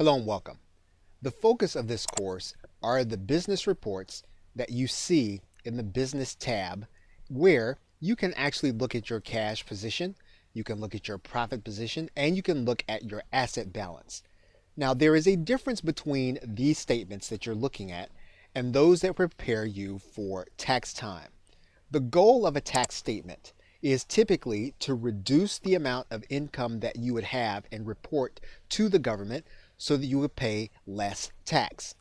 Hello and welcome. The focus of this course are the business reports that you see in the Business tab, where you can actually look at your cash position, you can look at your profit position, and you can look at your asset balance. Now, there is a difference between these statements that you're looking at and those that prepare you for tax time. The goal of a tax statement is typically to reduce the amount of income that you would have and report to the government so that you would pay less tax.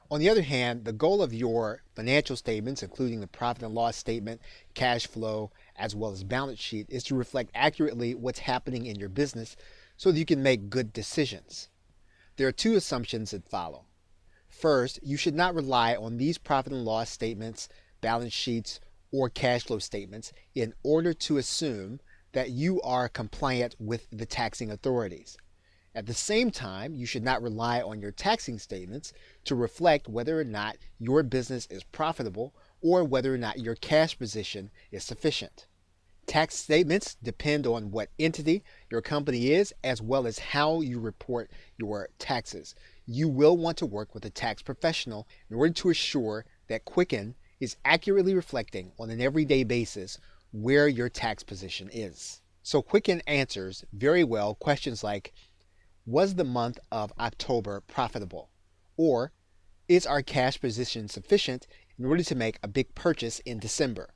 On the other hand, the goal of your financial statements, including the profit and loss statement, cash flow, as well as balance sheet, is to reflect accurately what's happening in your business so that you can make good decisions. There are two assumptions that follow. First, you should not rely on these profit and loss statements, balance sheets, or cash flow statements in order to assume that you are compliant with the taxing authorities. At the same time, you should not rely on your taxing statements to reflect whether or not your business is profitable or whether or not your cash position is sufficient. Tax statements depend on what entity your company is, as well as how you report your taxes. You will want to work with a tax professional in order to assure that Quicken is accurately reflecting on an everyday basis where your tax position is. So Quicken answers very well questions like, was the month of October profitable? Or is our cash position sufficient in order to make a big purchase in December?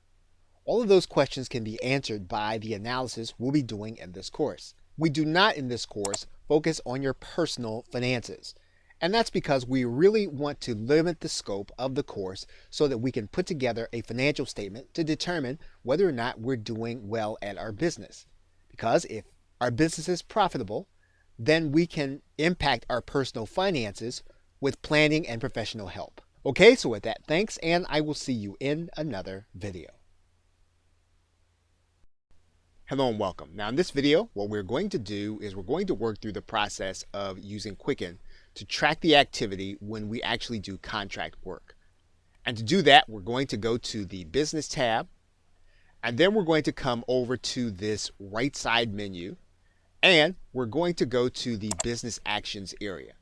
All of those questions can be answered by the analysis we'll be doing in this course. We do not in this course focus on your personal finances. And that's because we really want to limit the scope of the course so that we can put together a financial statement to determine whether or not we're doing well at our business. Because if our business is profitable, then we can impact our personal finances with planning and professional help. Okay, so with that, thanks, and I will see you in another video. Hello and welcome. Now in this video, what we're going to do is we're going to work through the process of using Quicken to track the activity when we actually do contract work. And to do that, we're going to go to the Business tab, and then we're going to come over to this right side menu, and we're going to go to the Business Actions area.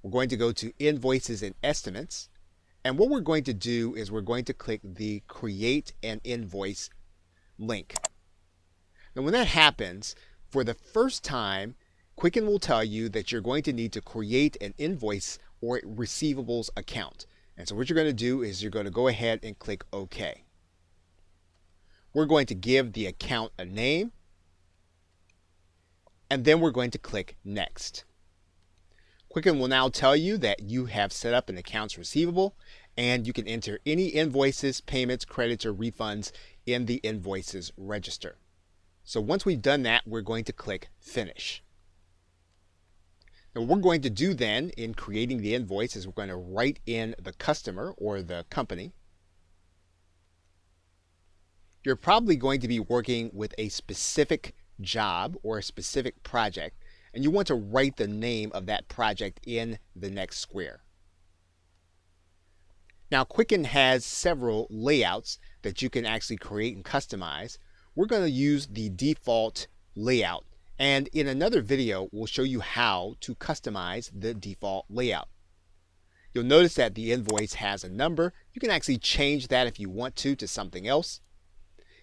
We're going to go to Invoices and Estimates, and what we're going to do is we're going to click the Create an Invoice link. Now when that happens, for the first time, Quicken will tell you that you're going to need to create an invoice or receivables account. And so what you're going to do is you're going to go ahead and click OK. We're going to give the account a name, and then we're going to click Next. Quicken will now tell you that you have set up an accounts receivable, and you can enter any invoices, payments, credits, or refunds in the invoices register. So once we've done that, we're going to click Finish. Now what we're going to do then in creating the invoice is we're going to write in the customer or the company. You're probably going to be working with a specific job or a specific project, and you want to write the name of that project in the next square. Now Quicken has several layouts that you can actually create and customize. We're going to use the default layout, and in another video we'll show you how to customize the default layout. You'll notice that the invoice has a number. You can actually change that if you want to something else.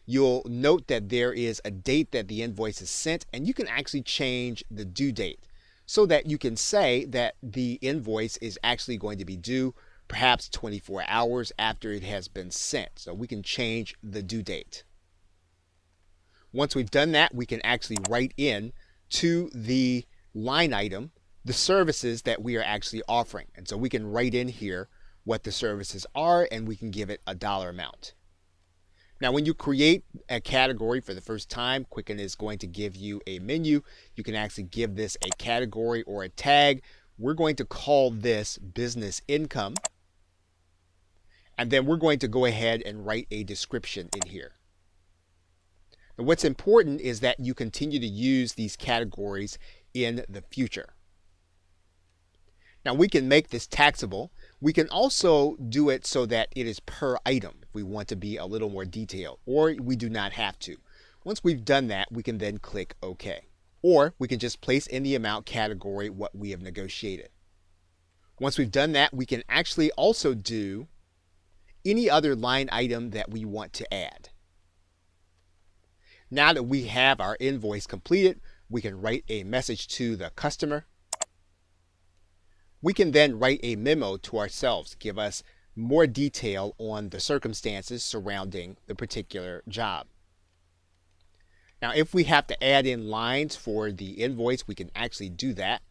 You'll note that there is a date that the invoice is sent, and you can actually change the due date so that you can say that the invoice is actually going to be due perhaps 24 hours after it has been sent. So we can change the due date. Once we've done that, we can actually write in to the line item the services that we are actually offering. And so we can write in here what the services are, and we can give it a dollar amount. Now when you create a category for the first time, Quicken is going to give you a menu. You can actually give this a category or a tag. We're going to call this business income. And then we're going to go ahead and write a description in here. Now what's important is that you continue to use these categories in the future. Now we can make this taxable. We can also do it so that it is per item if we want to be a little more detailed, or we do not have to. Once we've done that, we can then click OK. or we can just place in the amount category what we have negotiated. Once we've done that, we can actually also do any other line item that we want to add. Now that we have our invoice completed, we can write a message to the customer. We can then write a memo to ourselves to give us more detail on the circumstances surrounding the particular job. Now, if we have to add in lines for the invoice, we can actually do that.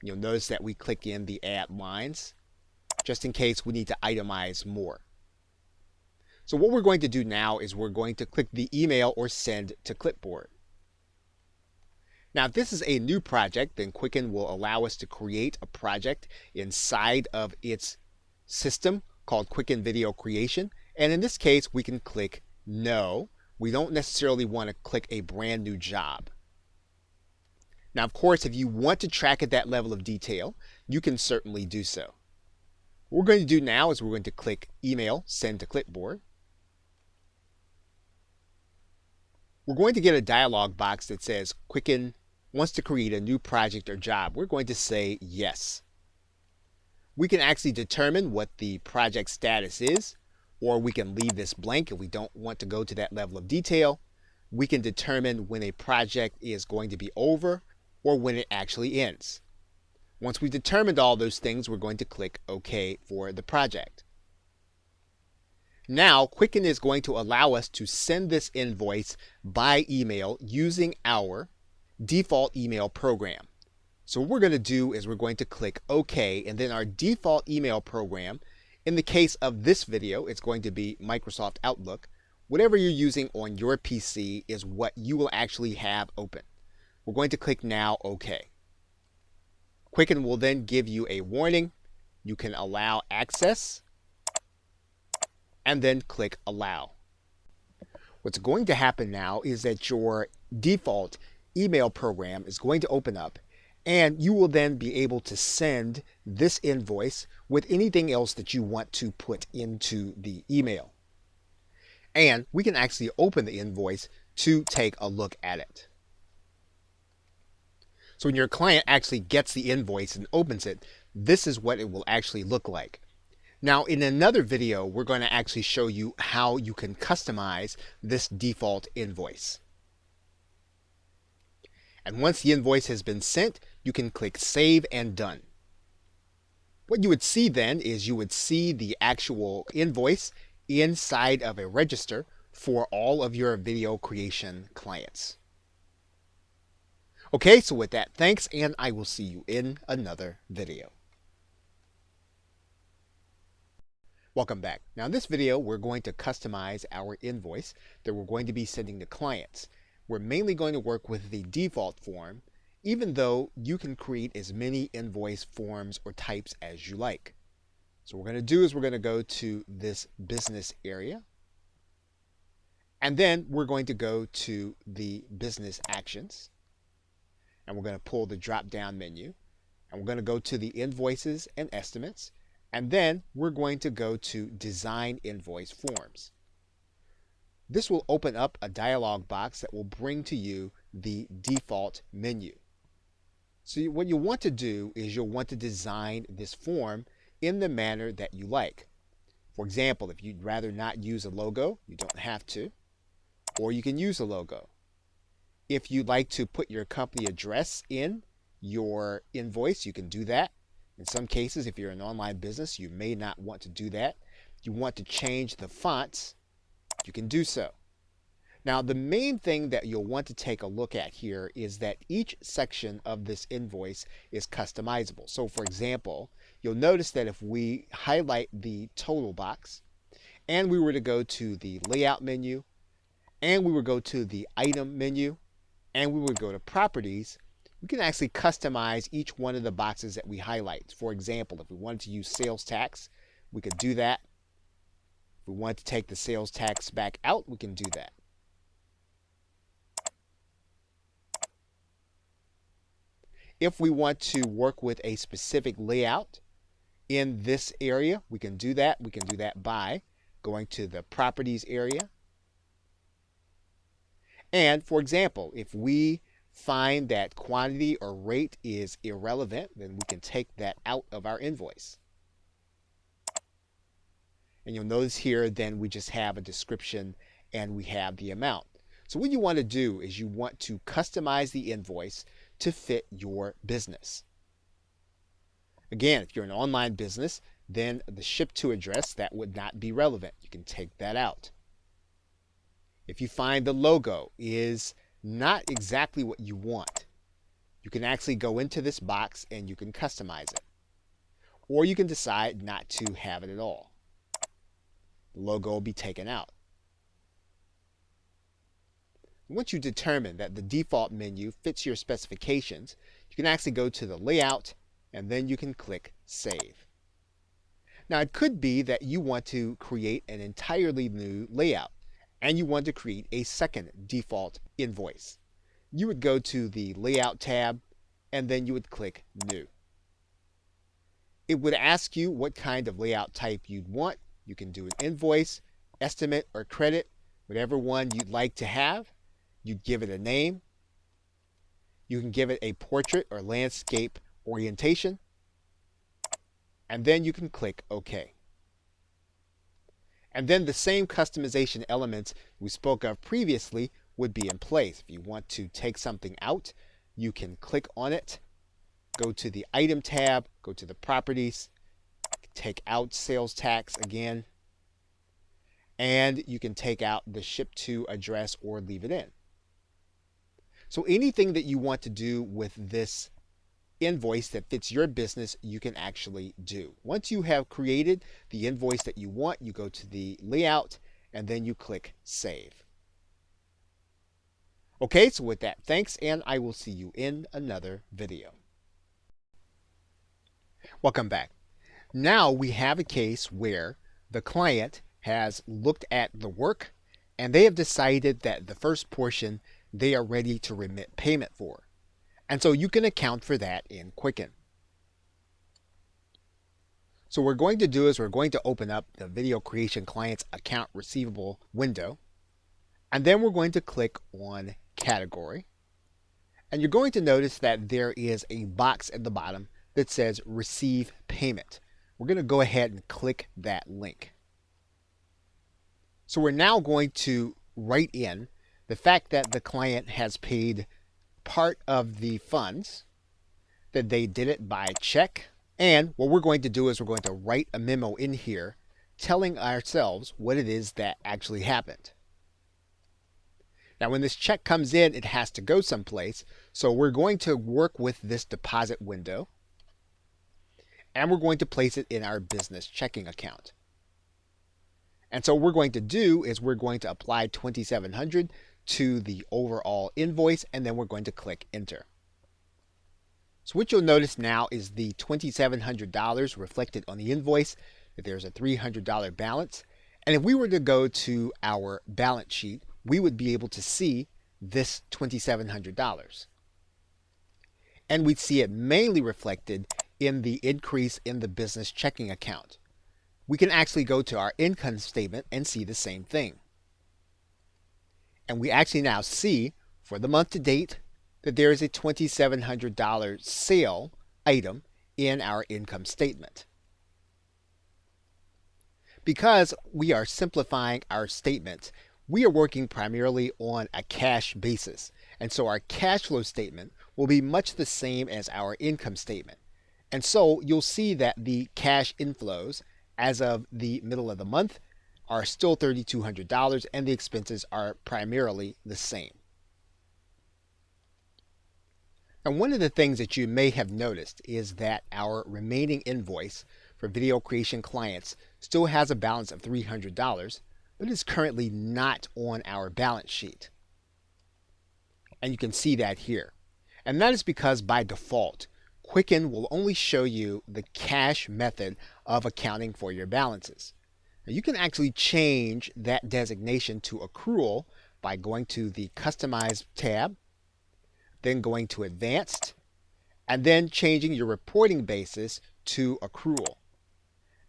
You'll notice that we click in the add lines just in case we need to itemize more. So what we're going to do now is we're going to click the email or send to clipboard. Now, if this is a new project, then Quicken will allow us to create a project inside of its system called Quicken Video Creation. And in this case, we can click No. We don't necessarily want to click a brand new job. Now, of course, if you want to track at that level of detail, you can certainly do so. What we're going to do now is we're going to click Email, Send to Clipboard. We're going to get a dialog box that says Quicken wants to create a new project or job. We're going to say yes. We can actually determine what the project status is, or we can leave this blank if we don't want to go to that level of detail. We can determine when a project is going to be over or when it actually ends. Once we've determined all those things, we're going to click OK for the project. Now, Quicken is going to allow us to send this invoice by email using our default email program. So what we're going to do is we're going to click OK, and then our default email program, in the case of this video, it's going to be Microsoft Outlook. Whatever you're using on your PC is what you will actually have open. We're going to click now OK. Quicken will then give you a warning. You can allow access and then click allow. What's going to happen now is that your default email program is going to open up, and you will then be able to send this invoice with anything else that you want to put into the email. And we can actually open the invoice to take a look at it. So when your client actually gets the invoice and opens it, this is what it will actually look like. Now, in another video, we're going to actually show you how you can customize this default invoice. And once the invoice has been sent, you can click Save and Done. What you would see then is you would see the actual invoice inside of a register for all of your video creation clients. Okay, so with that, thanks, and I will see you in another video. Welcome back. Now in this video, we're going to customize our invoice that we're going to be sending to clients. We're mainly going to work with the default form, even though you can create as many invoice forms or types as you like. So what we're going to do is we're going to go to this business area, and then we're going to go to the business actions, and we're going to pull the drop down menu, and we're going to go to the invoices and estimates, and then we're going to go to design invoice forms. This will open up a dialog box that will bring to you the default menu. So what you want to do is you'll want to design this form in the manner that you like. For example, if you'd rather not use a logo, you don't have to, or you can use a logo. If you'd like to put your company address in your invoice, you can do that. In some cases, if you're an online business, you may not want to do that. If you want to change the fonts, you can do so. Now, the main thing that you'll want to take a look at here is that each section of this invoice is customizable. So, for example, you'll notice that if we highlight the total box and we were to go to the layout menu and we would go to the item menu and we would go to properties, we can actually customize each one of the boxes that we highlight. For example, if we wanted to use sales tax, we could do that. If we want to take the sales tax back out, we can do that. If we want to work with a specific layout in this area, we can do that. We can do that by going to the properties area. And for example, if we find that quantity or rate is irrelevant, then we can take that out of our invoice. And you'll notice here, then we just have a description and we have the amount. So what you want to do is you want to customize the invoice to fit your business. Again, if you're an online business, then the ship to address, that would not be relevant. You can take that out. If you find the logo is not exactly what you want, you can actually go into this box and you can customize it. Or you can decide not to have it at all. The logo will be taken out. Once you determine that the default menu fits your specifications, you can actually go to the layout and then you can click Save. Now it could be that you want to create an entirely new layout and you want to create a second default invoice. You would go to the Layout tab and then you would click New. It would ask you what kind of layout type you'd want. You can do an invoice, estimate, or credit, whatever one you'd like to have. You'd give it a name. You can give it a portrait or landscape orientation. And then you can click OK. And then the same customization elements we spoke of previously would be in place. If you want to take something out, you can click on it, go to the Item tab, go to the Properties, take out Sales Tax again, and you can take out the Ship to address or leave it in. So anything that you want to do with this invoice that fits your business, you can actually do. Once you have created the invoice that you want, you go to the layout and then you click Save. Okay, so with that, thanks, and I will see you in another video. Welcome back. Now we have a case where the client has looked at the work and they have decided that the first portion they are ready to remit payment for. And so you can account for that in Quicken. So what we're going to do is we're going to open up the Video Creation Client's Account Receivable window. And then we're going to click on Category. And you're going to notice that there is a box at the bottom that says Receive Payment. We're going to go ahead and click that link. So we're now going to write in the fact that the client has paid part of the funds, that they did it by check, and what we're going to do is we're going to write a memo in here telling ourselves what it is that actually happened. Now when this check comes in, it has to go someplace, so we're going to work with this deposit window and we're going to place it in our business checking account. And so what we're going to do is we're going to apply $2,700 to the overall invoice, and then we're going to click Enter. So what you'll notice now is the $2,700 reflected on the invoice, that there's a $300 balance. And if we were to go to our balance sheet, we would be able to see this $2,700. And we'd see it mainly reflected in the increase in the business checking account. We can actually go to our income statement and see the same thing. And we actually now see for the month to date that there is a $2,700 sale item in our income statement. Because we are simplifying our statements, we are working primarily on a cash basis. And so our cash flow statement will be much the same as our income statement. And so you'll see that the cash inflows as of the middle of the month are still $3,200 and the expenses are primarily the same. And one of the things that you may have noticed is that our remaining invoice for video creation clients still has a balance of $300, but is currently not on our balance sheet. And you can see that here. And that is because by default, Quicken will only show you the cash method of accounting for your balances. Now you can actually change that designation to accrual by going to the Customize tab, then going to Advanced, and then changing your reporting basis to accrual.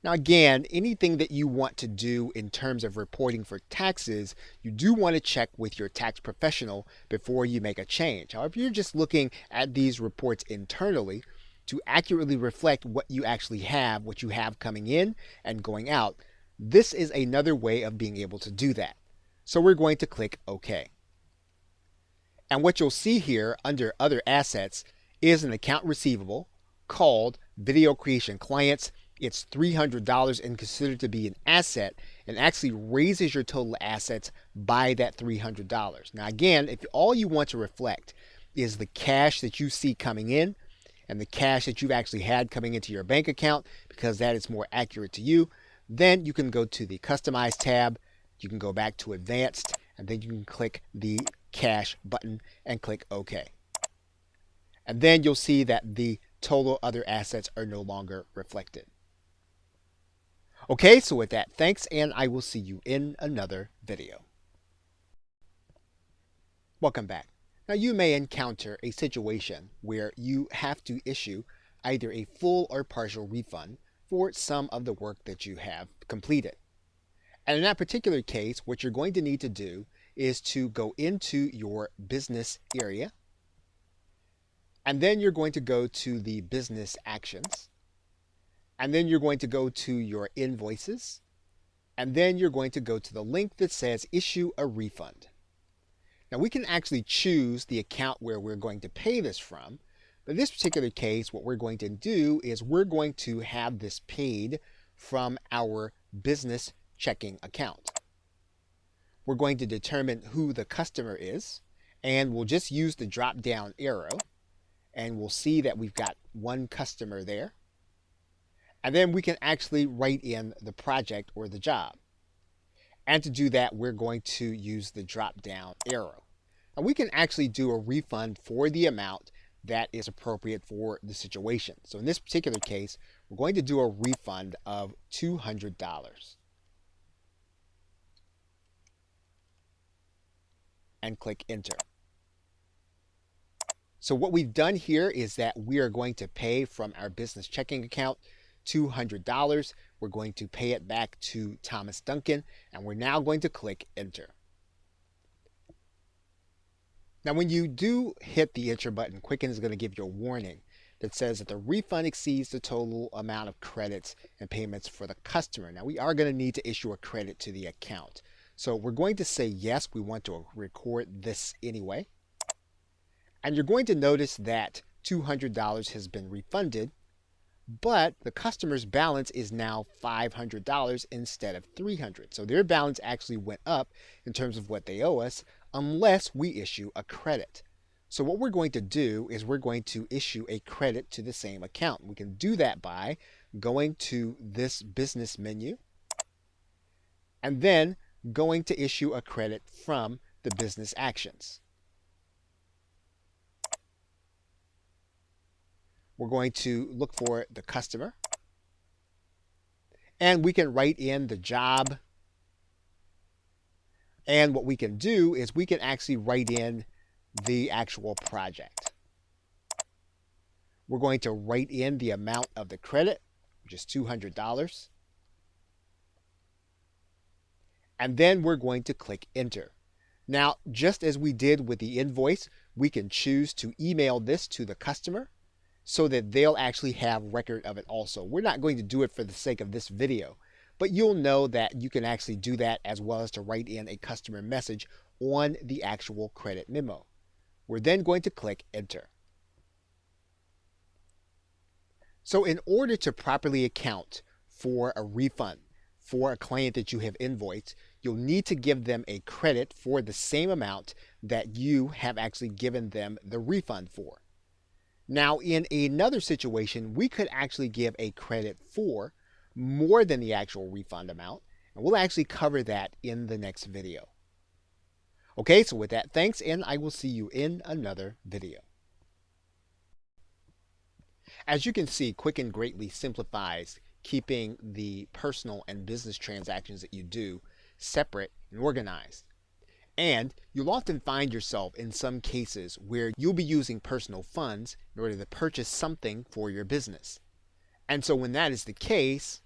Now again, anything that you want to do in terms of reporting for taxes, you do want to check with your tax professional before you make a change. However, if you're just looking at these reports internally to accurately reflect what you actually have, what you have coming in and going out, this is another way of being able to do that. So we're going to click OK. And what you'll see here under Other Assets is an account receivable called Video Creation Clients. It's $300 and considered to be an asset and actually raises your total assets by that $300. Now again, if all you want to reflect is the cash that you see coming in and the cash that you've actually had coming into your bank account, because that is more accurate to you, then you can go to the Customize tab, you can go back to Advanced, and then you can click the Cash button and click OK. And then you'll see that the total other assets are no longer reflected. Okay, so with that, thanks, and I will see you in another video. Welcome back. Now you may encounter a situation where you have to issue either a full or partial refund for some of the work that you have completed. And in that particular case, what you're going to need to do is to go into your business area, and then you're going to go to the business actions, and then you're going to go to your invoices, and then you're going to go to the link that says issue a refund. Now we can actually choose the account where we're going to pay this from, but in this particular case, what we're going to do is we're going to have this paid from our business checking account. We're going to determine who the customer is, and we'll just use the drop down arrow, and we'll see that we've got one customer there. And then we can actually write in the project or the job. And to do that, we're going to use the drop down arrow. And we can actually do a refund for the amount that is appropriate for the situation. So in this particular case, we're going to do a refund of $200. And click Enter. So what we've done here is that we are going to pay from our business checking account $200. We're going to pay it back to Thomas Duncan, and we're now going to click Enter. Now when you do hit the Enter button, Quicken is going to give you a warning that says that the refund exceeds the total amount of credits and payments for the customer. Now we are going to need to issue a credit to the account. So we're going to say yes, we want to record this anyway. And you're going to notice that $200 has been refunded, but the customer's balance is now $500 instead of $300. So their balance actually went up in terms of what they owe us unless we issue a credit. So what we're going to do is we're going to issue a credit to the same account. We can do that by going to this business menu and then going to issue a credit from the business actions. We're going to look for the customer, and we can write in the job. And what we can do is we can actually write in the actual project. We're going to write in the amount of the credit, which is $200. And then we're going to click Enter. Now, just as we did with the invoice, we can choose to email this to the customer so that they'll actually have record of it also. We're not going to do it for the sake of this video, but you'll know that you can actually do that as well as to write in a customer message on the actual credit memo. We're then going to click Enter. So in order to properly account for a refund for a client that you have invoiced, you'll need to give them a credit for the same amount that you have actually given them the refund for. Now, in another situation, we could actually give a credit for more than the actual refund amount, and we'll actually cover that in the next video. Okay, so with that, thanks, and I will see you in another video. As you can see, Quicken greatly simplifies keeping the personal and business transactions that you do separate and organized. And you'll often find yourself in some cases where you'll be using personal funds in order to purchase something for your business. And so when that is the case,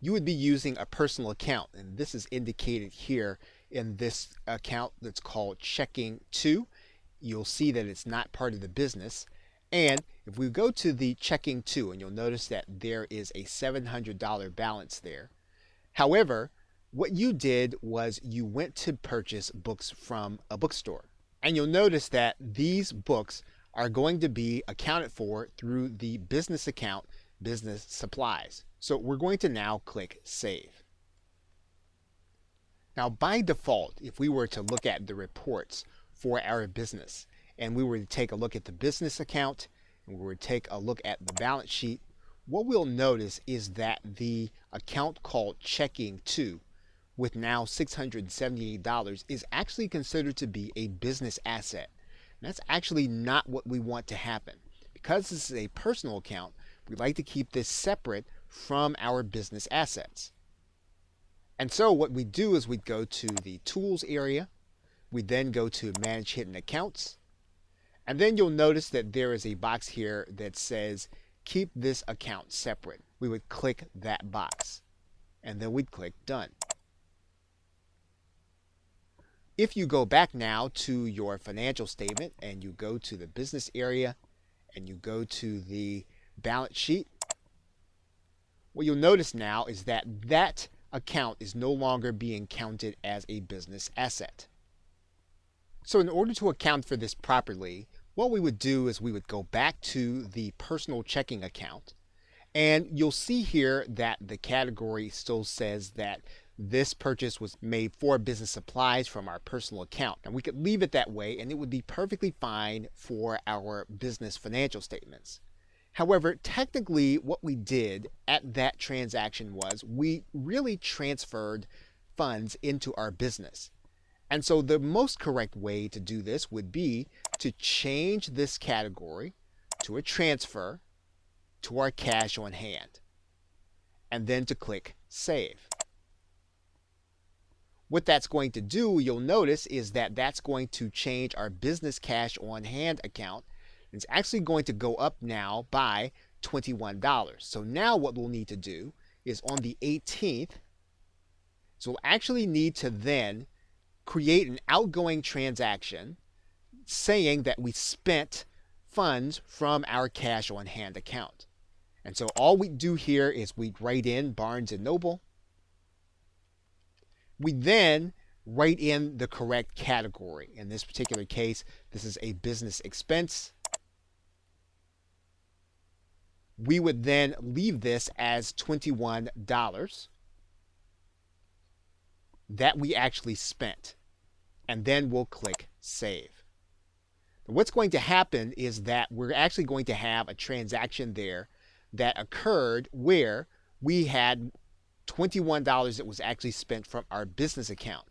you would be using a personal account, and this is indicated here in this account that's called checking to. You'll see that it's not part of the business. And if we go to the checking to, and you'll notice that there is a $700 balance there. However, what you did was you went to purchase books from a bookstore. And you'll notice that these books are going to be accounted for through the business account, business supplies. So we're going to now click Save. Now by default, if we were to look at the reports for our business and we were to take a look at the business account and we were to take a look at the balance sheet, what we'll notice is that the account called checking to, with now $678, is actually considered to be a business asset. And that's actually not what we want to happen. Because this is a personal account, we like to keep this separate from our business assets. And so what we do is we go to the Tools area, we then go to Manage Hidden Accounts, and then you'll notice that there is a box here that says Keep this account separate. We would click that box, and then we'd click Done. If you go back now to your financial statement and you go to the business area and you go to the balance sheet, what you'll notice now is that that account is no longer being counted as a business asset. So in order to account for this properly, what we would do is we would go back to the personal checking account, and you'll see here that the category still says that this purchase was made for business supplies from our personal account. And we could leave it that way and it would be perfectly fine for our business financial statements. However, technically what we did at that transaction was we really transferred funds into our business. And so the most correct way to do this would be to change this category to a transfer to our cash on hand, and then to click Save. What that's going to do, you'll notice, is that that's going to change our business cash on hand account. It's actually going to go up now by $21. So now what we'll need to do is on the 18th, so we'll actually need to then create an outgoing transaction saying that we spent funds from our cash on hand account. And so all we do here is we write in Barnes & Noble. We then write in the correct category. In this particular case, this is a business expense. We would then leave this as $21 that we actually spent. And then we'll click Save. What's going to happen is that we're actually going to have a transaction there that occurred where we had $21 that was actually spent from our business account.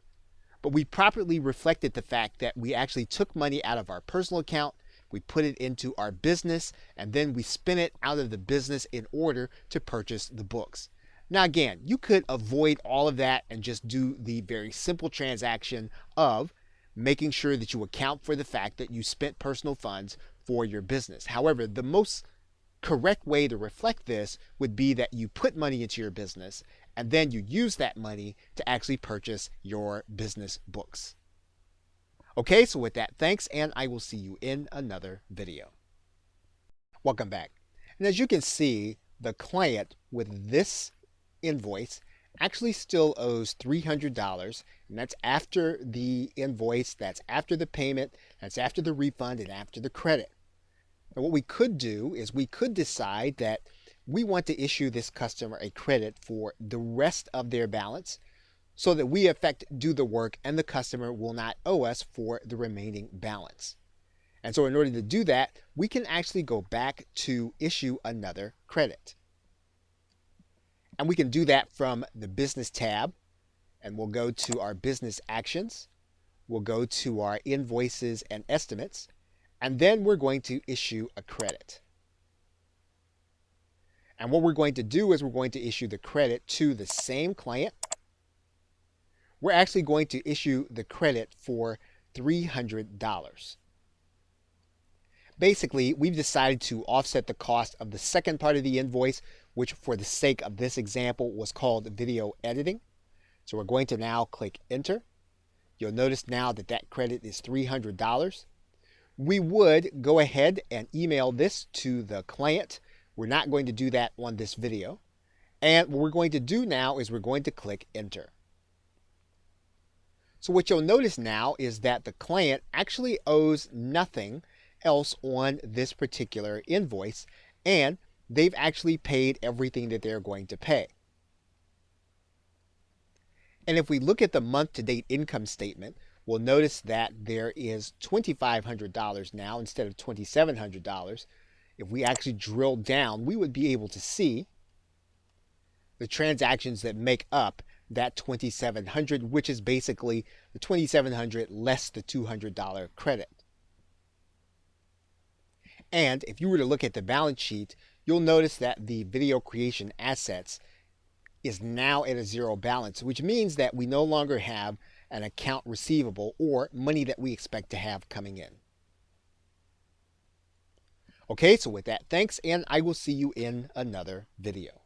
But we properly reflected the fact that we actually took money out of our personal account, we put it into our business, and then we spent it out of the business in order to purchase the books. Now again, you could avoid all of that and just do the very simple transaction of making sure that you account for the fact that you spent personal funds for your business. However, the most correct way to reflect this would be that you put money into your business and then you use that money to actually purchase your business books. Okay, so with that, thanks, and I will see you in another video. Welcome back. And as you can see, the client with this invoice actually still owes $300, and that's after the invoice, that's after the payment, that's after the refund, and after the credit. And what we could do is we could decide that we want to issue this customer a credit for the rest of their balance so that we in effect do the work and the customer will not owe us for the remaining balance. And so in order to do that, we can actually go back to issue another credit. And we can do that from the business tab, and we'll go to our business actions. We'll go to our invoices and estimates, and then we're going to issue a credit. And what we're going to do is we're going to issue the credit to the same client. We're actually going to issue the credit for $300. Basically, we've decided to offset the cost of the second part of the invoice which for the sake of this example was called video editing. So we're going to now click enter. You'll notice now that that credit is $300. We would go ahead and email this to the client. We're not going to do that on this video. And what we're going to do now is we're going to click enter. So what you'll notice now is that the client actually owes nothing else on this particular invoice, and they've actually paid everything that they're going to pay. And if we look at the month-to-date income statement, we'll notice that there is $2,500 now instead of $2,700. If we actually drill down, we would be able to see the transactions that make up that $2,700, which is basically the $2,700 less the $200 credit. And if you were to look at the balance sheet, you'll notice that the video creation assets is now at a zero balance, which means that we no longer have an account receivable or money that we expect to have coming in. Okay, so with that, thanks, and I will see you in another video.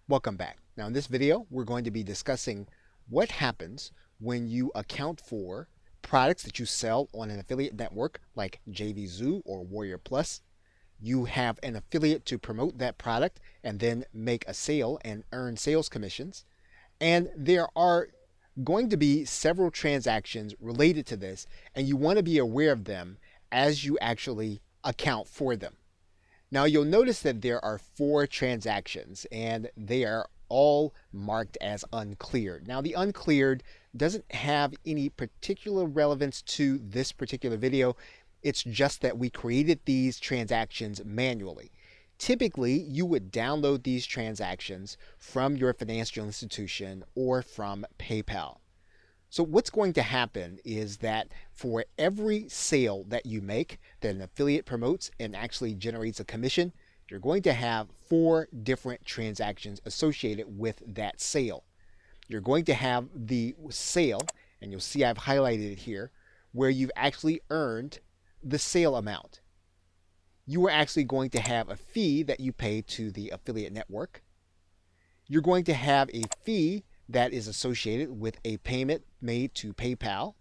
Welcome back. Now in this video, we're going to be discussing what happens when you account for products that you sell on an affiliate network like JVZoo or Warrior Plus. You have an affiliate to promote that product and then make a sale and earn sales commissions. And there are going to be several transactions related to this, and you want to be aware of them as you actually account for them. Now you'll notice that there are 4 transactions and they are all marked as uncleared. Now the uncleared doesn't have any particular relevance to this particular video. It's just that we created these transactions manually. Typically, you would download these transactions from your financial institution or from PayPal. So what's going to happen is that for every sale that you make that an affiliate promotes and actually generates a commission, you're going to have 4 different transactions associated with that sale. You're going to have the sale, and you'll see I've highlighted it here, where you've actually earned the sale amount. You are actually going to have a fee that you pay to the affiliate network. You're going to have a fee that is associated with a payment made to PayPal.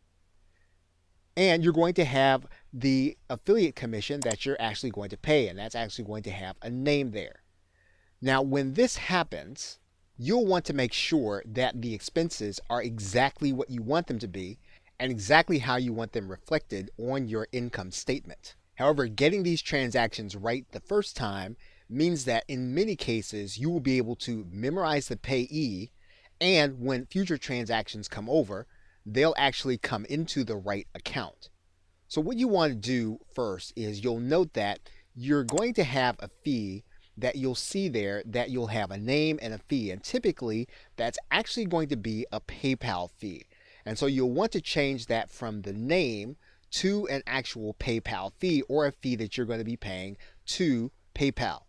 And you're going to have the affiliate commission that you're actually going to pay, and that's actually going to have a name there. Now, when this happens, you'll want to make sure that the expenses are exactly what you want them to be and exactly how you want them reflected on your income statement. However, getting these transactions right the first time means that in many cases, you will be able to memorize the payee, and when future transactions come over, they'll actually come into the right account. So what you want to do first is you'll note that you're going to have a fee that you'll see there that you'll have a name and a fee, and typically that's actually going to be a PayPal fee. And so you'll want to change that from the name to an actual PayPal fee or a fee that you're going to be paying to PayPal.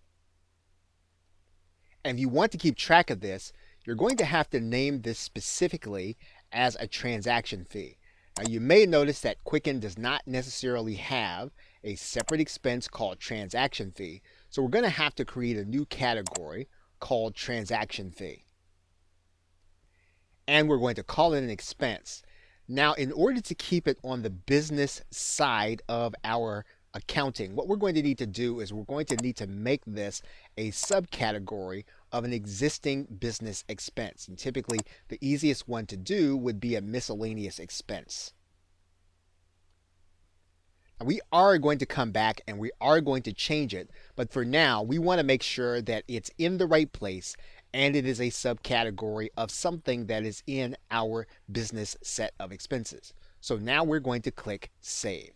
And if you want to keep track of this, you're going to have to name this specifically as a transaction fee. Now you may notice that Quicken does not necessarily have a separate expense called transaction fee. So we're going to have to create a new category called transaction fee. And we're going to call it an expense. Now, in order to keep it on the business side of our accounting, what we're going to need to do is we're going to need to make this a subcategory of an existing business expense. And typically, the easiest one to do would be a miscellaneous expense. Now, we are going to come back and we are going to change it, but for now, we want to make sure that it's in the right place and it is a subcategory of something that is in our business set of expenses. So now we're going to click Save.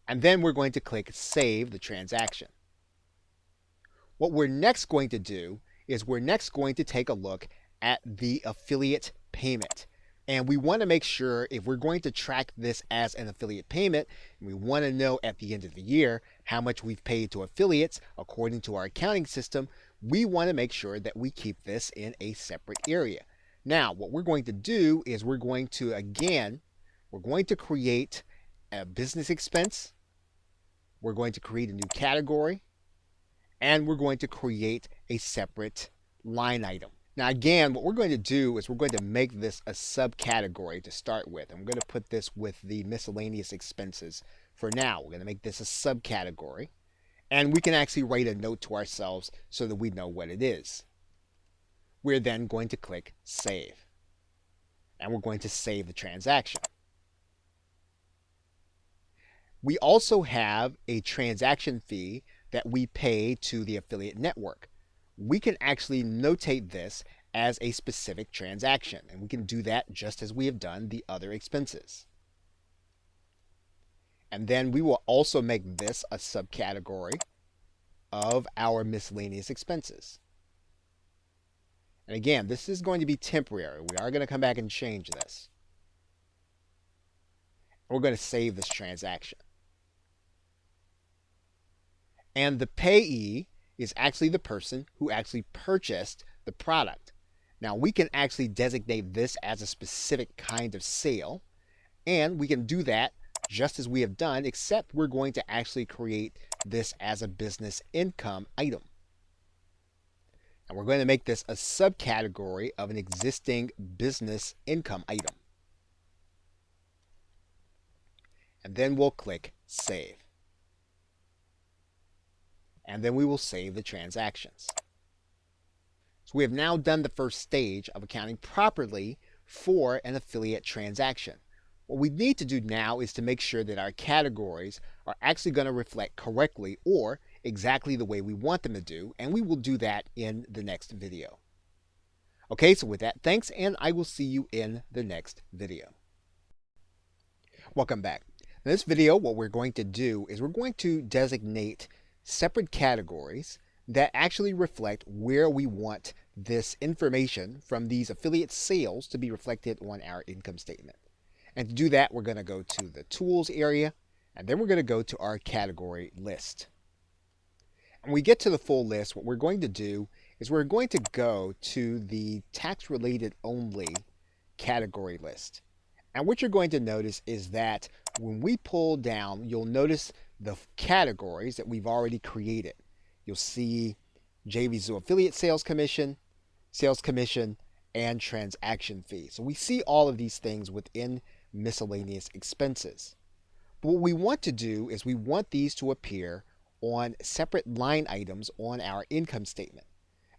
And then we're going to click Save the transaction. What we're next going to do is we're next going to take a look at the affiliate payment. And we want to make sure if we're going to track this as an affiliate payment, and we want to know at the end of the year how much we've paid to affiliates according to our accounting system, we want to make sure that we keep this in a separate area. Now, what we're going to do is we're going to create a business expense. we're going to create a new category, and we're going to create a separate line item. Now again, what we're going to do is we're going to make this a subcategory to start with. I'm going to put this with the miscellaneous expenses for now. We're going to make this a subcategory, and we can actually write a note to ourselves so that we know what it is. We're then going to click Save, and we're going to save the transaction. We also have a transaction fee that we pay to the affiliate network. We can actually notate this as a specific transaction, and we can do that just as we have done the other expenses. And then we will also make this a subcategory of our miscellaneous expenses. And again, this is going to be temporary. We are going to come back and change this. We're going to save this transaction. And the payee is actually the person who actually purchased the product. Now we can actually designate this as a specific kind of sale, and we can do that just as we have done, except we're going to actually create this as a business income item. And we're going to make this a subcategory of an existing business income item. And then we'll click Save. And then we will save the transactions. So we have now done the first stage of accounting properly for an affiliate transaction. What we need to do now is to make sure that our categories are actually going to reflect correctly or exactly the way we want them to do, and we will do that in the next video. Okay, so with that, thanks, and I will see you in the next video. Welcome back. In this video, what we're going to do is we're going to designate separate categories that actually reflect where we want this information from these affiliate sales to be reflected on our income statement. And to do that, we're going to go to the Tools area, and then we're going to go to our category list. When we get to the full list, what we're going to do is we're going to go to the tax-related only category list. And what you're going to notice is that when we pull down, you'll notice the categories that we've already created. You'll see JV affiliate sales commission, and transaction fee. So we see all of these things within miscellaneous expenses. But what we want to do is we want these to appear on separate line items on our income statement.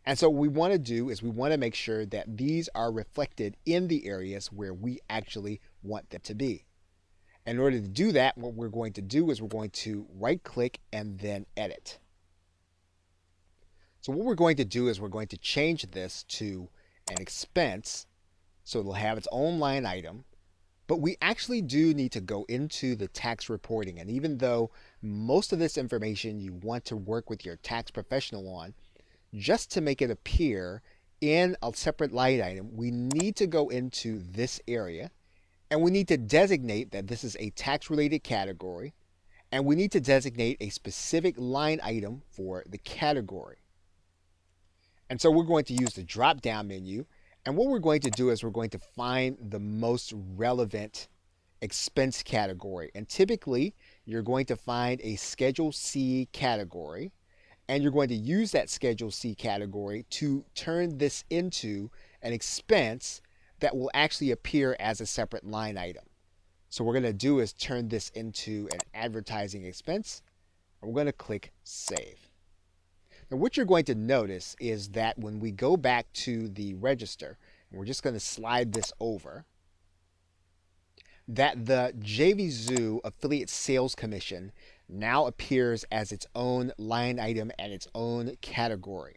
And so what we want to do is we want to make sure that these are reflected in the areas where we actually want them to be. In order to do that, what we're going to do is we're going to right-click and then edit. So what we're going to do is we're going to change this to an expense, so it'll have its own line item, but we actually do need to go into the tax reporting. And even though most of this information you want to work with your tax professional on, just to make it appear in a separate line item, we need to go into this area, and we need to designate that this is a tax-related category, and we need to designate a specific line item for the category. And so we're going to use the drop-down menu, and what we're going to do is we're going to find the most relevant expense category. And typically, you're going to find a Schedule C category, and you're going to use that Schedule C category to turn this into an expense that will actually appear as a separate line item. So what we're going to do is turn this into an advertising expense, and we're going to click Save. Now what you're going to notice is that when we go back to the register, and we're just going to slide this over, that the JV affiliate sales commission now appears as its own line item and its own category.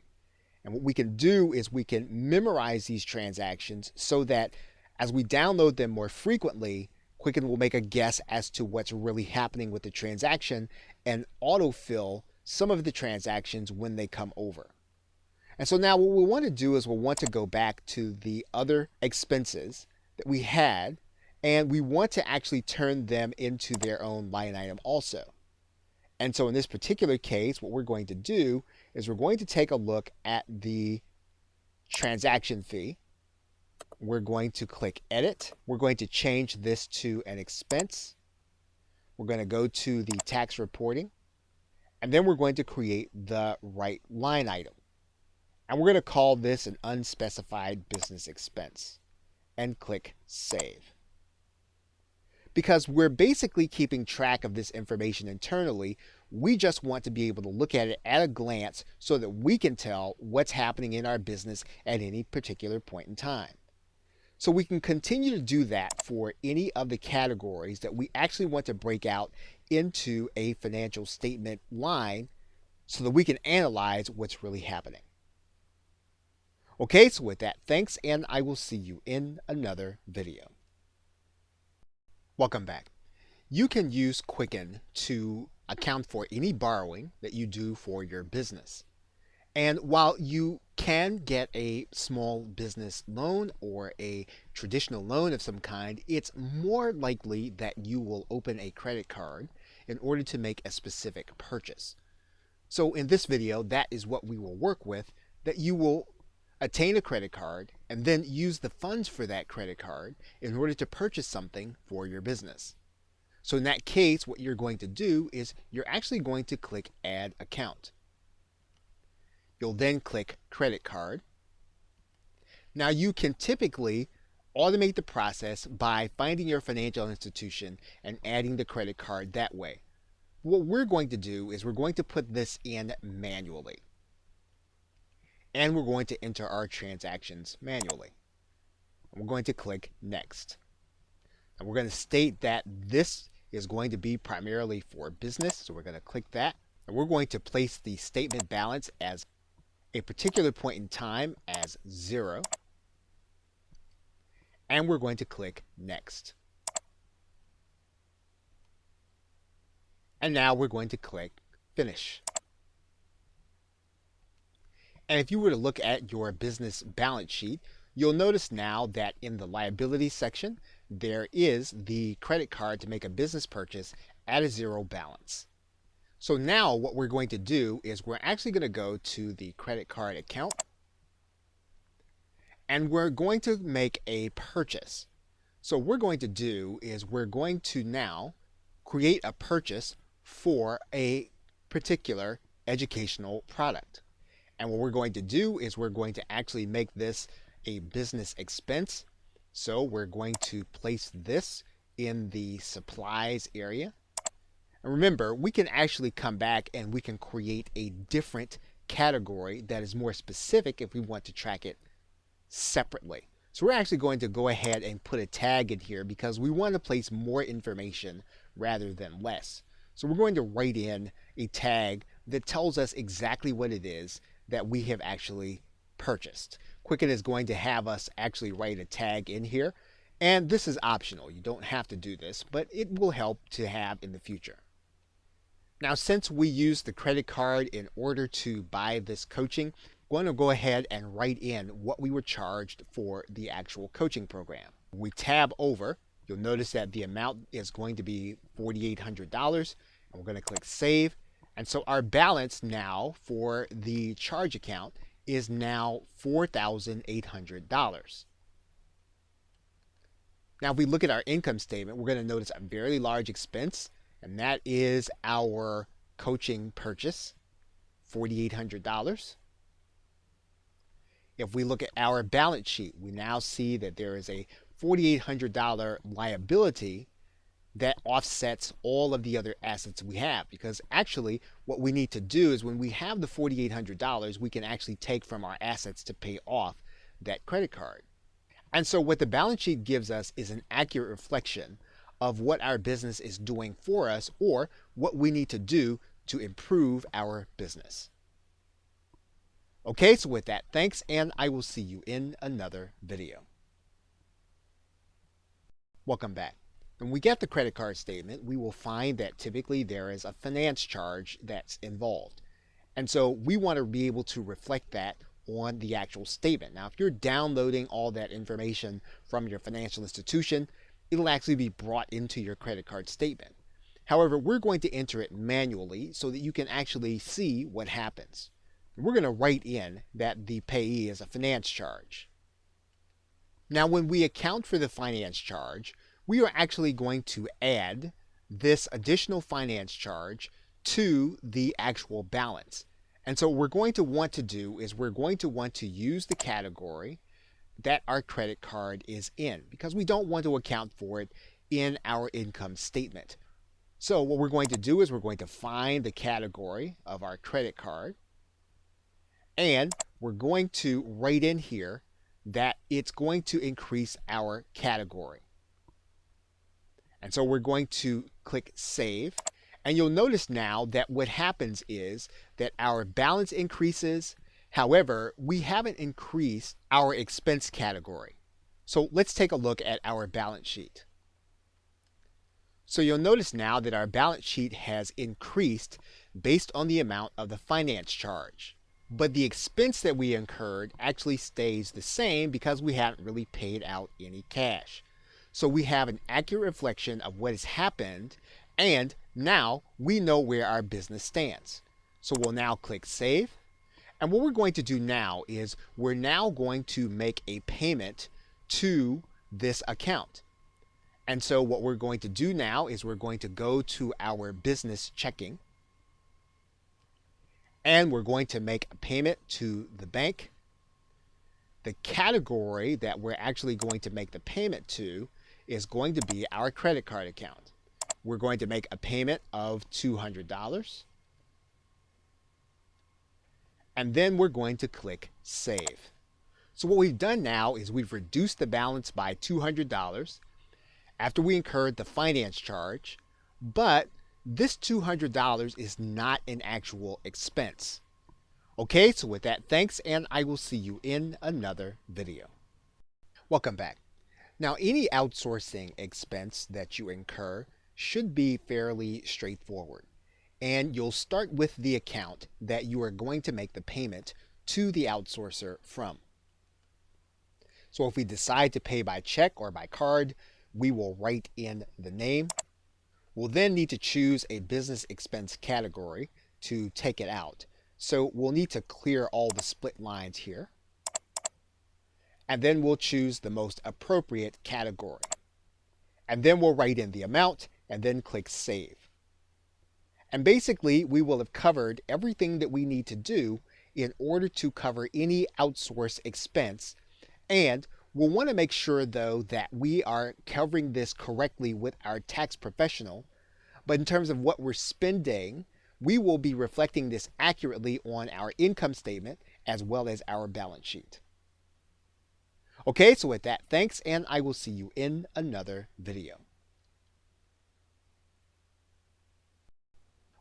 And what we can do is we can memorize these transactions so that as we download them more frequently, Quicken will make a guess as to what's really happening with the transaction and autofill some of the transactions when they come over. And so now what we want to do is we'll want to go back to the other expenses that we had, and we want to actually turn them into their own line item also. And so in this particular case, what we're going to do is we're going to take a look at the transaction fee. We're going to click Edit. We're going to change this to an expense. We're going to go to the tax reporting. And then we're going to create the right line item. And we're going to call this an unspecified business expense and click Save. Because we're basically keeping track of this information internally, we just want to be able to look at it at a glance so that we can tell what's happening in our business at any particular point in time. So we can continue to do that for any of the categories that we actually want to break out into a financial statement line so that we can analyze what's really happening. Okay, so with that, thanks, and I will see you in another video. Welcome back. You can use Quicken to account for any borrowing that you do for your business. And while you can get a small business loan or a traditional loan of some kind, it's more likely that you will open a credit card in order to make a specific purchase. So in this video, that is what we will work with, that you will attain a credit card and then use the funds for that credit card in order to purchase something for your business. So in that case, what you're going to do is you're actually going to click Add Account. You'll then click Credit Card. Now you can typically automate the process by finding your financial institution and adding the credit card that way. What we're going to do is we're going to put this in manually. And we're going to enter our transactions manually. And we're going to click Next. And we're going to state that this is going to be primarily for business, so we're going to click that. And we're going to place the statement balance as a particular point in time as 0. And we're going to click Next. And now we're going to click Finish. And if you were to look at your business balance sheet, you'll notice now that in the liabilities section, there is the credit card to make a business purchase at a 0 balance. So now what we're going to do is we're actually going to go to the credit card account and we're going to make a purchase. So what we're going to do is we're going to now create a purchase for a particular educational product. And what we're going to do is we're going to actually make this a business expense. So we're going to place this in the supplies area. And remember, we can actually come back and we can create a different category that is more specific if we want to track it separately. So we're actually going to go ahead and put a tag in here because we want to place more information rather than less. So we're going to write in a tag that tells us exactly what it is that we have actually purchased. Quicken is going to have us actually write a tag in here, and this is optional. You don't have to do this, but it will help to have in the future. Now, since we used the credit card in order to buy this coaching, I'm going to go ahead and write in what we were charged for the actual coaching program. When we tab over, you'll notice that the amount is going to be $4,800, and we're going to click Save. And so our balance now for the charge account is now $4,800. Now, if we look at our income statement, we're going to notice a very large expense, and that is our coaching purchase, $4,800. If we look at our balance sheet, we now see that there is a $4,800 liability that offsets all of the other assets we have. Because actually, what we need to do is when we have the $4,800, we can actually take from our assets to pay off that credit card. And so what the balance sheet gives us is an accurate reflection of what our business is doing for us or what we need to do to improve our business. Okay, so with that, thanks, and I will see you in another video. Welcome back. When we get the credit card statement, we will find that typically there is a finance charge that's involved. And so we want to be able to reflect that on the actual statement. Now, if you're downloading all that information from your financial institution, it'll actually be brought into your credit card statement. However, we're going to enter it manually so that you can actually see what happens. We're going to write in that the payee is a finance charge. Now, when we account for the finance charge, we are actually going to add this additional finance charge to the actual balance. And so what we're going to want to do is we're going to want to use the category that our credit card is in because we don't want to account for it in our income statement. So what we're going to do is we're going to find the category of our credit card, and we're going to write in here that it's going to increase our category. And so we're going to click Save. And you'll notice now that what happens is that our balance increases. However, we haven't increased our expense category. So let's take a look at our balance sheet. So you'll notice now that our balance sheet has increased based on the amount of the finance charge. But the expense that we incurred actually stays the same because we haven't really paid out any cash. So we have an accurate reflection of what has happened, and now we know where our business stands. So we'll now click Save. And what we're going to do now is we're now going to make a payment to this account. And so what we're going to do now is we're going to go to our business checking, and we're going to make a payment to the bank. The category that we're actually going to make the payment to is going to be our credit card account. We're going to make a payment of $200. And then we're going to click Save. So what we've done now is we've reduced the balance by $200 after we incurred the finance charge, but this $200 is not an actual expense. Okay, so with that, thanks, and I will see you in another video. Welcome back. Now, any outsourcing expense that you incur should be fairly straightforward. And you'll start with the account that you are going to make the payment to the outsourcer from. So if we decide to pay by check or by card, we will write in the name. We'll then need to choose a business expense category to take it out. So we'll need to clear all the split lines here. And then we'll choose the most appropriate category. And then we'll write in the amount and then click Save. And basically, we will have covered everything that we need to do in order to cover any outsourced expense. And we'll want to make sure, though, that we are covering this correctly with our tax professional. But in terms of what we're spending, we will be reflecting this accurately on our income statement as well as our balance sheet. Okay, so with that, thanks, and I will see you in another video.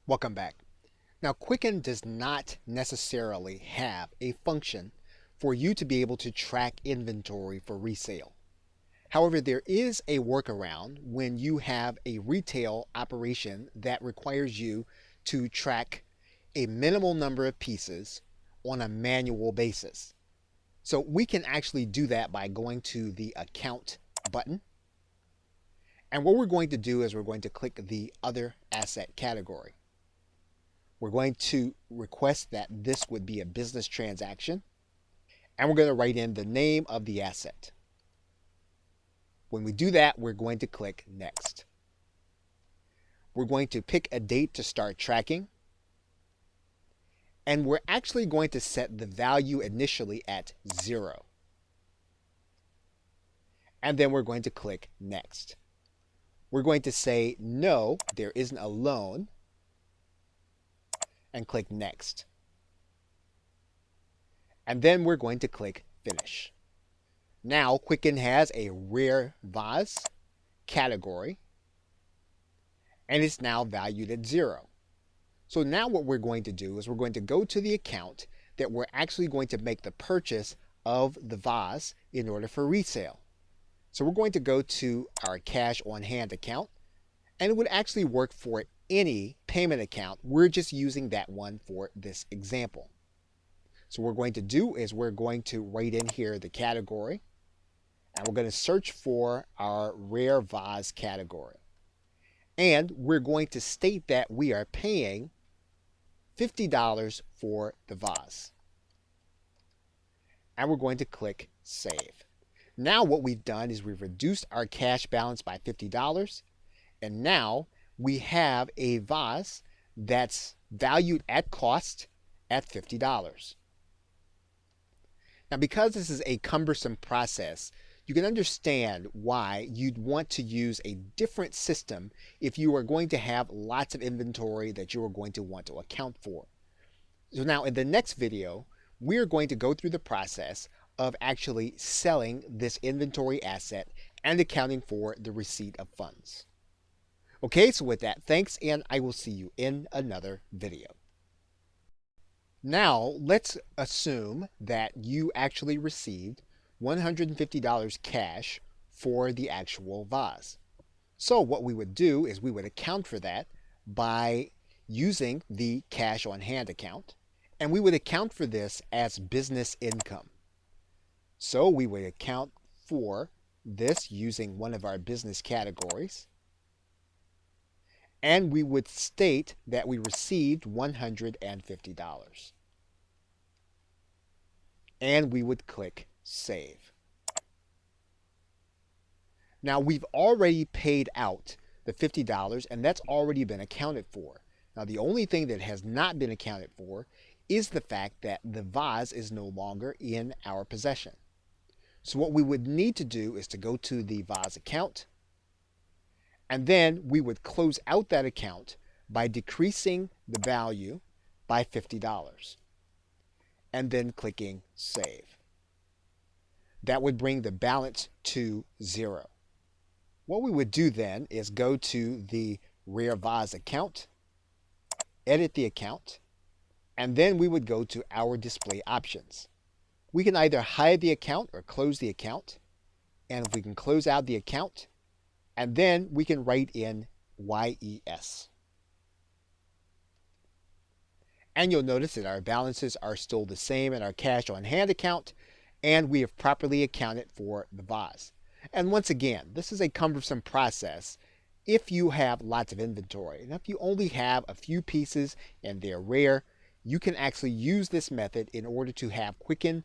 Welcome back. Now, Quicken does not necessarily have a function for you to be able to track inventory for resale. However, there is a workaround when you have a retail operation that requires you to track a minimal number of pieces on a manual basis. So we can actually do that by going to the Account button. And what we're going to do is we're going to click the Other Asset category. We're going to request that this would be a business transaction, and we're going to write in the name of the asset. When we do that, we're going to click Next. We're going to pick a date to start tracking, and we're actually going to set the value initially at 0. And then we're going to click Next. We're going to say, no, there isn't a loan, and click Next. And then we're going to click Finish. Now, Quicken has a rare vase category, and it's now valued at 0. So now what we're going to do is we're going to go to the account that we're actually going to make the purchase of the vase in order for resale. So we're going to go to our cash on hand account, and it would actually work for any payment account. We're just using that one for this example. So what we're going to do is we're going to write in here the category, and we're going to search for our rare vase category. And we're going to state that we are paying $50 for the vase. And we're going to click Save. Now what we've done is we've reduced our cash balance by $50, and now we have a vase that's valued at cost at $50. Now, because this is a cumbersome process, you can understand why you'd want to use a different system if you are going to have lots of inventory that you are going to want to account for. So now in the next video, we're going to go through the process of actually selling this inventory asset and accounting for the receipt of funds. Okay, so with that, thanks, and I will see you in another video. Now, let's assume that you actually received $150 cash for the actual vase. So what we would do is we would account for that by using the cash on hand account, and we would account for this as business income. So we would account for this using one of our business categories, and we would state that we received $150. And we would click Save. Now we've already paid out the $50 and that's already been accounted for. Now the only thing that has not been accounted for is the fact that the vase is no longer in our possession. So what we would need to do is to go to the vase account, and then we would close out that account by decreasing the value by $50 and then clicking Save. That would bring the balance to 0. What we would do then is go to the Rare Vase account, edit the account, and then we would go to our display options. We can either hide the account or close the account, and if we can close out the account, and then we can write in YES. And you'll notice that our balances are still the same in our cash on hand account, and we have properly accounted for the vase. And once again, this is a cumbersome process if you have lots of inventory. And if you only have a few pieces and they're rare, you can actually use this method in order to have Quicken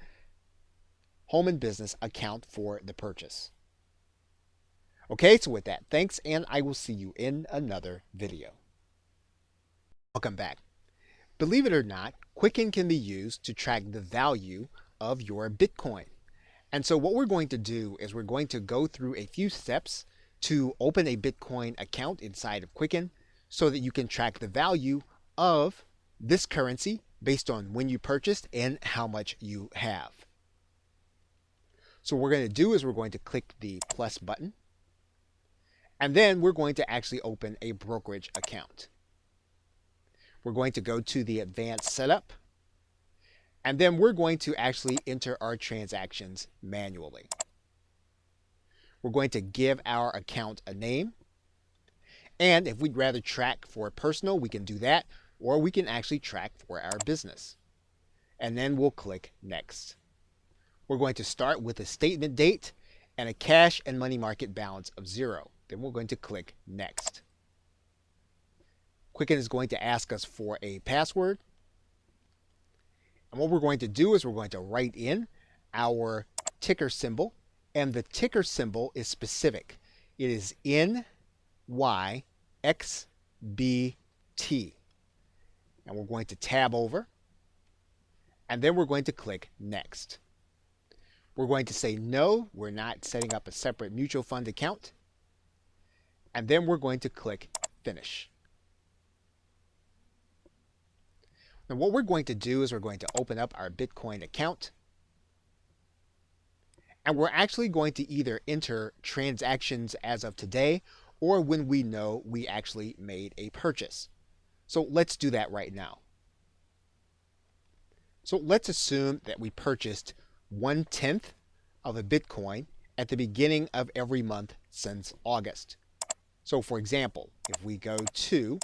Home and Business account for the purchase. Okay, so with that, thanks, and I will see you in another video. Welcome back. Believe it or not, Quicken can be used to track the value of your Bitcoin. And so what we're going to do is we're going to go through a few steps to open a Bitcoin account inside of Quicken so that you can track the value of this currency based on when you purchased and how much you have. So what we're going to do is we're going to click the plus button, and then we're going to actually open a brokerage account. We're going to go to the advanced setup, and then we're going to actually enter our transactions manually. We're going to give our account a name, and if we'd rather track for personal, we can do that, or we can actually track for our business. And then we'll click Next. We're going to start with a statement date and a cash and money market balance of 0. Then we're going to click Next. Quicken is going to ask us for a password. And what we're going to do is we're going to write in our ticker symbol, and the ticker symbol is specific. It is NYXBT. And we're going to tab over, and then we're going to click Next. We're going to say no, we're not setting up a separate mutual fund account. And then we're going to click Finish. Now what we're going to do is we're going to open up our Bitcoin account. And we're actually going to either enter transactions as of today or when we know we actually made a purchase. So let's do that right now. So let's assume that we purchased 1/10 of a Bitcoin at the beginning of every month since August. So for example, if we go to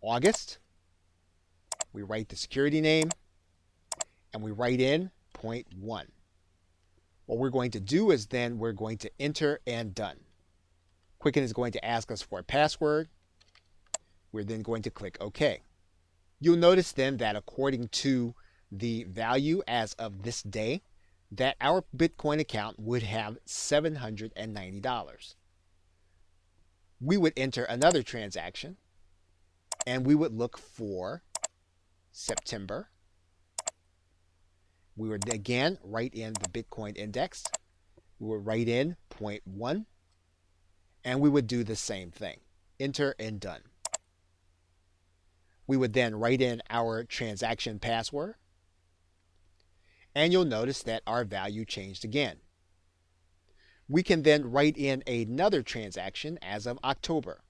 August, we write the security name, and we write in 0.1. What we're going to do is then we're going to enter and done. Quicken is going to ask us for a password. We're then going to click OK. You'll notice then that according to the value as of this day, that our Bitcoin account would have $790. We would enter another transaction, and we would look for September. We would again write in the Bitcoin index. We would write in 0.1, and we would do the same thing. Enter and done. We would then write in our transaction password, and you'll notice that our value changed again. We can then write in another transaction as of October.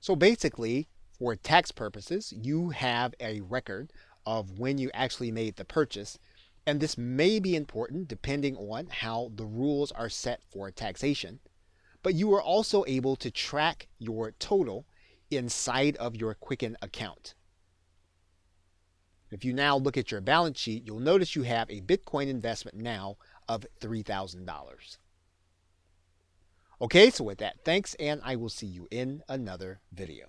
So basically, for tax purposes, you have a record of when you actually made the purchase, and this may be important depending on how the rules are set for taxation, but you are also able to track your total inside of your Quicken account. If you now look at your balance sheet, you'll notice you have a Bitcoin investment now of $3,000. Okay, so with that, thanks, and I will see you in another video.